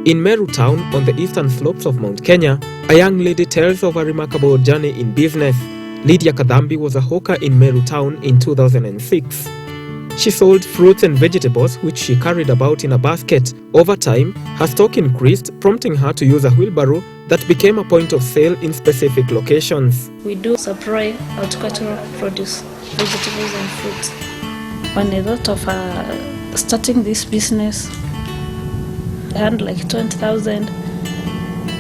In Meru town, on the eastern slopes of Mount Kenya, a young lady tells of a remarkable journey in business. Lydiah Kathambi was a hawker in Meru town in 2006. She sold fruits and vegetables which she carried about in a basket. Over time, her stock increased, prompting her to use a wheelbarrow that became a point of sale in specific locations. We do supply horticultural produce, vegetables and fruits. When I thought of starting this business, I had like 20,000.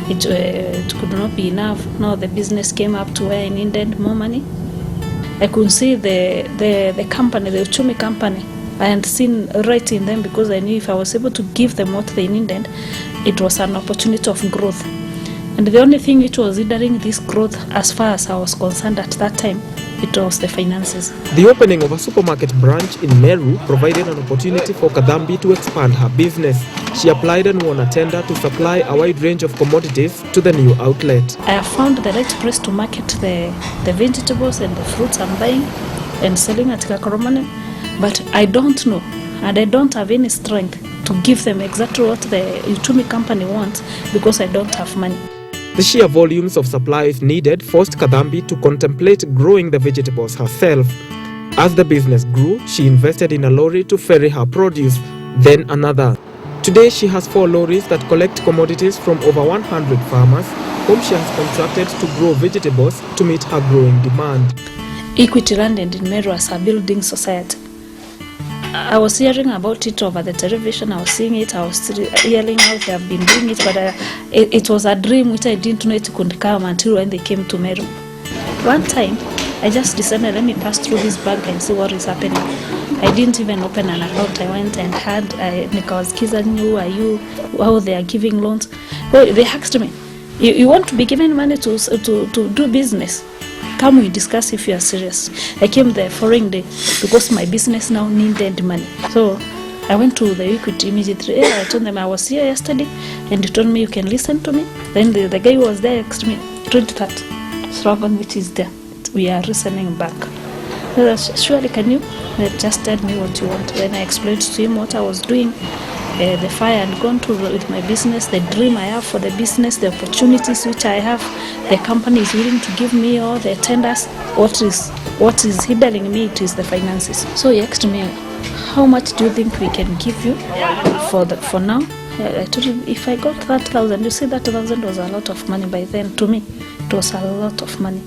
It could not be enough. Now the business came up to where I needed more money. I could see the company, the Uchumi company. I had seen right in them because I knew if I was able to give them what they needed, it was an opportunity of growth. And the only thing which was hindering this growth, as far as I was concerned at that time, it was the finances. The opening of a supermarket branch in Meru provided an opportunity for Kathambi to expand her business. She applied and won a tender to supply a wide range of commodities to the new outlet. I have found the right place to market the vegetables and the fruits I'm buying and selling at Kakoromane, but I don't know and I don't have any strength to give them exactly what the Uchumi company wants because I don't have money. The sheer volumes of supplies needed forced Kathambi to contemplate growing the vegetables herself. As the business grew, she invested in a lorry to ferry her produce, then another. Today she has 4 lorries that collect commodities from over 100 farmers, whom she has contracted to grow vegetables to meet her growing demand. Equity landed in Meru as a building society. I was hearing about it over the television, I was seeing it, I was hearing how they have been doing it, but it was a dream which I didn't know it could come until when they came to Meru. One time, I just decided, let me pass through this bank and see what is happening. I didn't even open an account. I went and had, nikawaskiza who are you, how they are giving loans. Well, they asked me, you want to be given money to do business? Come, we discuss if you are serious. I came the following day because my business now needed money. So I went to the Equity immediately. I told them I was here yesterday and they told me you can listen to me. Then the guy who was there asked me, read that slogan which is there. We are listening back. So surely can you just tell me what you want? Then I explained to him what I was doing. The fire had gone to with my business, the dream I have for the business, the opportunities which I have, the company is willing to give me all the tenders. What is hindering me, it is the finances. So he asked me, how much do you think we can give you for now? I told him, if I got that 1,000, you see that 1,000 was a lot of money by then. To me, it was a lot of money.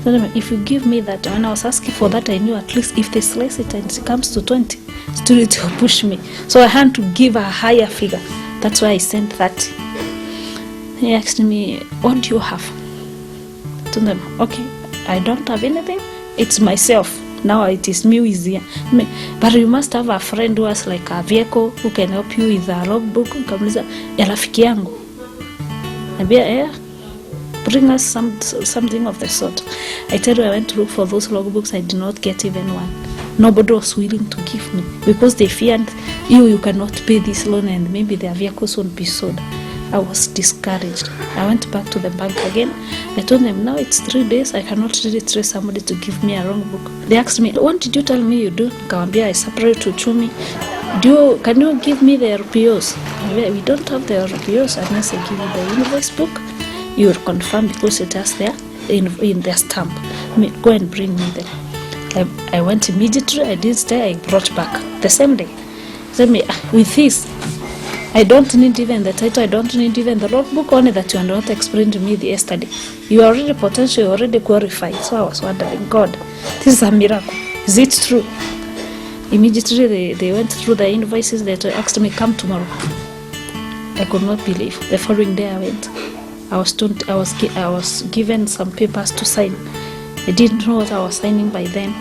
So if you give me that, when I was asking for that, I knew at least if they slice it and it comes to 20, still it will push me. So I had to give a higher figure. That's why I sent 30. He asked me, what do you have? I told them, okay, I don't have anything. It's myself. Now it is me who is here. But you must have a friend who has like a vehicle who can help you with a logbook. Kamuliza, ya rafiki yangu. Nabia, bring us something of the sort. I tell you, I went to look for those logbooks. I did not get even one. Nobody was willing to give me because they feared you cannot pay this loan and maybe their vehicles won't be sold. I was discouraged. I went back to the bank again. I told them, now it's 3 days. I cannot really trace somebody to give me a wrong book. They asked me, what did you tell me you do? Kawambia, I separate to Uchumi. Can you give me the RPOs? We don't have the RPOs unless I give you the invoice book. You will confirm because it has there in their stamp. Go and bring me them. I went immediately. I didn't stay. I brought back the same day. Said me, with this, I don't need even the title. I don't need even the logbook. Only that you are not explained to me yesterday. You are already potential. You are already qualified. So I was wondering, God, this is a miracle. Is it true? Immediately they went through the invoices. They asked me, come tomorrow. I could not believe. The following day I went. I was given some papers to sign. I didn't know what I was signing by then.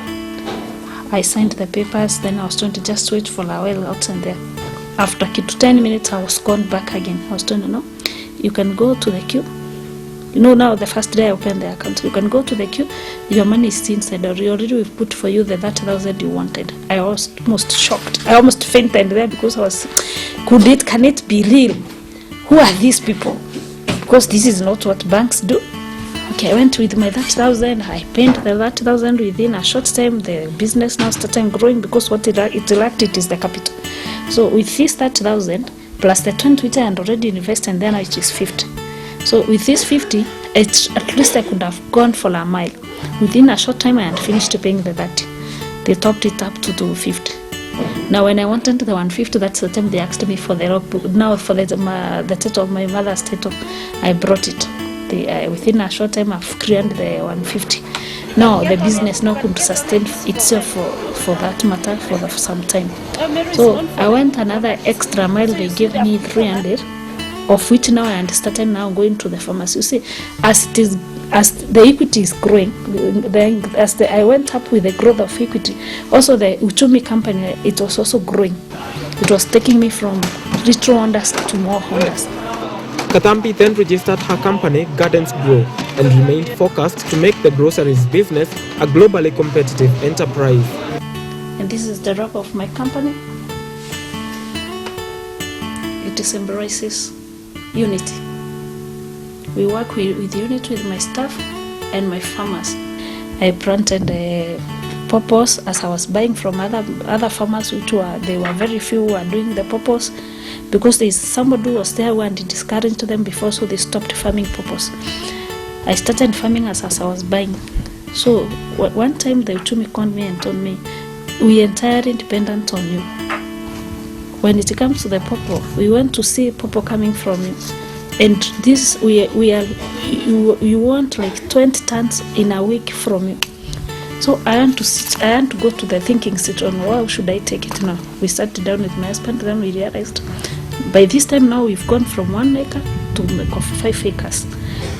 I signed the papers, then I was told to just wait for a while outside there. After 10 minutes, I was called back again. I was told, no, you can go to the queue. Now the first day I opened the account, you can go to the queue. Your money is inside, or we've put for you the 30,000 you wanted. I was almost shocked. I almost fainted there because can it be real? Who are these people? Because this is not what banks do. Okay, I went with my 30,000. I paid the 30,000 within a short time. The business now started growing because what it lacked, it is the capital. So with this 30,000, plus the 20 which I had already invested, and then which is 50. So with this 50, at least I could have gone for a mile. Within a short time, I had finished paying the 30. They topped it up to 250. Now, when I wanted the 150, that's the time they asked me for the logbook. Now, for the title of my mother's title, I brought it. Within a short time, I've cleared the 150. Now, the business now could sustain itself for that matter for some time. So, I went another extra mile. They gave me 300, of which now I started now going to the farmers. You see, as the equity is growing, I went up with the growth of equity, also the Uchumi company, it was also growing. It was taking me from little owners to more owners. Kathambi then registered her company, Gardens Grow, and remained focused to make the groceries business a globally competitive enterprise. And this is the wrap of my company. It symbolizes unity. We work with unity with my staff and my farmers. I planted pawpaws as I was buying from other farmers, they were very few who were doing the pawpaws, because there is somebody who was there who had discouraged them before, so they stopped farming pawpaws. I started farming as I was buying. So one time the Uchumi called me and told me, we are entirely dependent on you. When it comes to the pawpaw, we want to see pawpaw coming from you. And this you want like 20 tons in a week from you. So I want to go to the thinking stage on how should I take it now. We sat down with my husband, then we realized by this time now we've gone from 1 acre to 5 acres.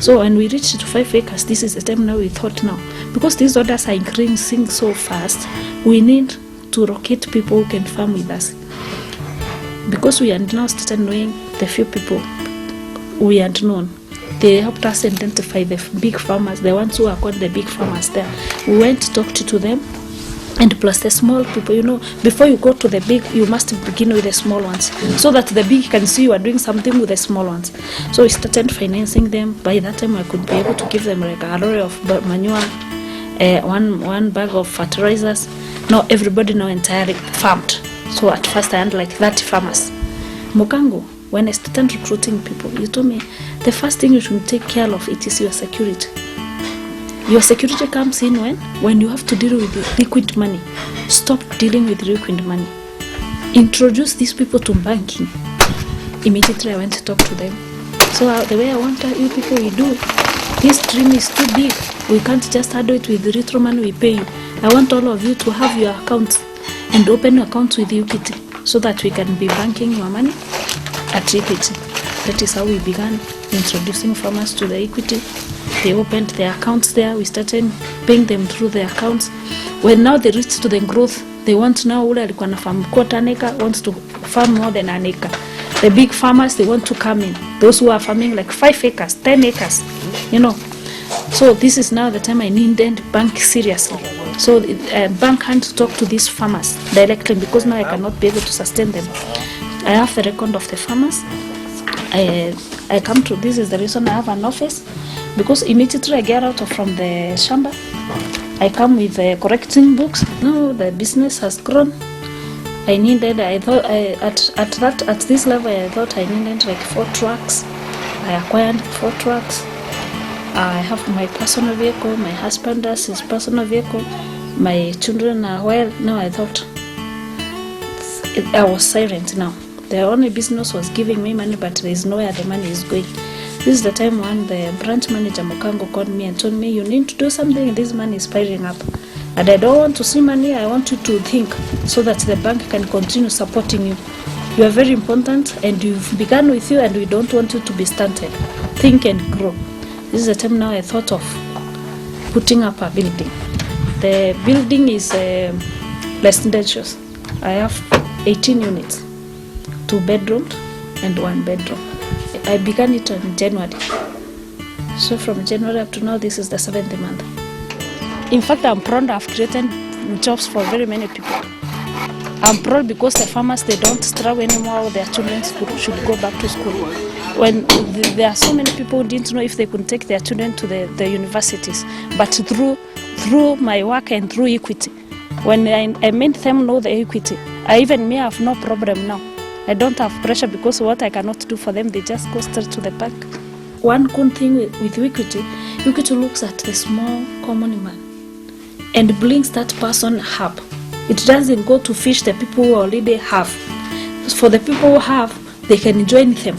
So when we reached to 5 acres, this is the time now we thought now, because these orders are increasing so fast, we need to locate people who can farm with us. Because we had now started knowing the few people we had known, they helped us identify the big farmers, the ones who are called the big farmers there. We went to talk to them, and plus the small people, before you go to the big, you must begin with the small ones, so that the big can see you are doing something with the small ones. So we started financing them. By that time I could be able to give them like a lorry of manure, one bag of fertilizers. Now everybody now entirely farmed. So at first I had like 30 farmers. Mukango, when I started recruiting people, you told me the first thing you should take care of it is your security. Your security comes in when you have to deal with liquid money. Stop dealing with liquid money. Introduce these people to banking. Immediately I went to talk to them. So the way I want you people, we do. This dream is too big. We can't just handle it with the little money we pay you. I want all of you to have your accounts and open accounts with Equity, so that we can be banking your money at Equity. That is how we began introducing farmers to the Equity. They opened their accounts there. We started paying them through their accounts. When now they reach to the growth, they want now ule alikuwa na farm quarter an acre wants to farm more than an acre. The big farmers, they want to come in. Those who are farming like 5 acres, 10 acres, So this is now the time I needed bank seriously. So bank had to talk to these farmers directly, because now I cannot be able to sustain them. I have the record of the farmers. I come to, this is the reason I have an office, because immediately I get out from the shamba, I come with correcting books. No, the business has grown. I thought at this level I thought I needed like 4 trucks. I acquired 4 trucks. I have my personal vehicle, my husband has his personal vehicle, my children are well. Now I thought I was silent now. The only business was giving me money, but there is nowhere the money is going. This is the time when the branch manager Mukango called me and told me, you need to do something, this money is piling up. And I don't want to see money, I want you to think, so that the bank can continue supporting you. You are very important, and you've begun with you, and we don't want you to be stunted. Think and grow. This is the time now I thought of putting up a building. The building is residential. I have 18 units, 2 bedrooms and 1 bedroom. I began it in January. So from January up to now, this is the 7th month. In fact, I'm proud I've created jobs for very many people. I'm proud because the farmers, they don't struggle anymore. Their children should go back to school. When there are so many people who didn't know if they could take their children to the universities, but through my work and through Equity, when I made them know the Equity, I even may have no problem now. I don't have pressure because what I cannot do for them, they just go straight to the bank. One good thing with Equity looks at the small common man and brings that person up. It doesn't go to fish the people who already have. For the people who have, they can join them.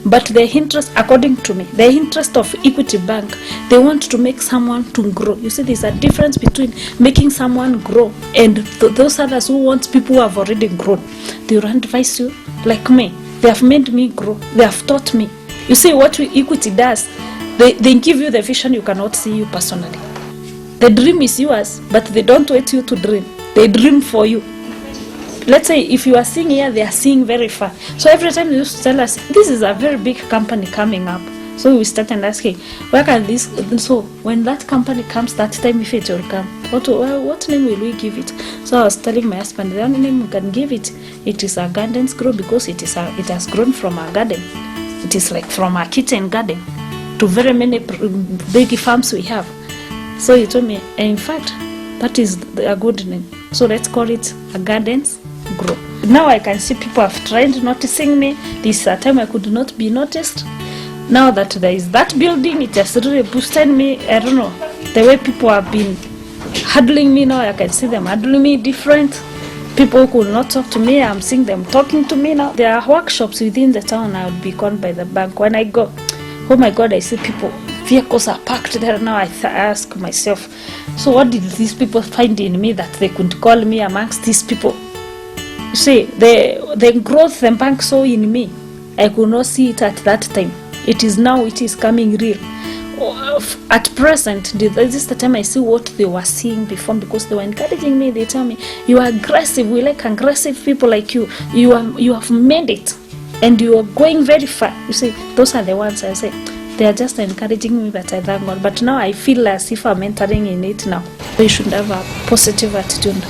But the interest, according to me, the interest of Equity Bank, they want to make someone to grow. You see, there's a difference between making someone grow and those others who want people who have already grown. They will advise you, like me. They have made me grow. They have taught me. You see, what Equity does, they give you the vision you cannot see you personally. The dream is yours, but they don't wait you to dream. They dream for you. Let's say if you are seeing here, they are seeing very far. So every time they used to tell us, this is a very big company coming up. So we started asking, where can this, so when that company comes, that time if it will come, what name will we give it? So I was telling my husband, the only name we can give it, it is a gardens grow, because it has grown from a garden. It is like from a kitchen garden to very many big farms we have. So he told me, in fact, that is a good name. So let's call it a gardens grow. Now I can see people have tried noticing me. This is a time I could not be noticed. Now that there is that building, it has really boosted me. I don't know, the way people have been handling me now, I can see them handling me different. People who could not talk to me, I'm seeing them talking to me now. There are workshops within the town I would be called by the bank. When I go, oh my God, I see people, vehicles are parked there now. I ask myself, so what did these people find in me that they could call me amongst these people? You see, the growth the bank saw in me, I could not see it at that time. It is now, it is coming real. At present, this is the time I see what they were seeing before, because they were encouraging me. They tell me, you are aggressive, we like aggressive people like you. You have made it, and you are going very far. You see, those are the ones I say, they are just encouraging me, but I thank God. But now I feel as if I'm entering in it now. You should have a positive attitude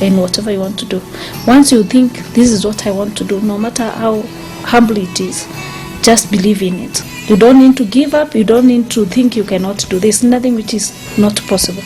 in whatever you want to do. Once you think, this is what I want to do, no matter how humble it is, just believe in it. You don't need to give up. You don't need to think you cannot do. There's nothing which is not possible.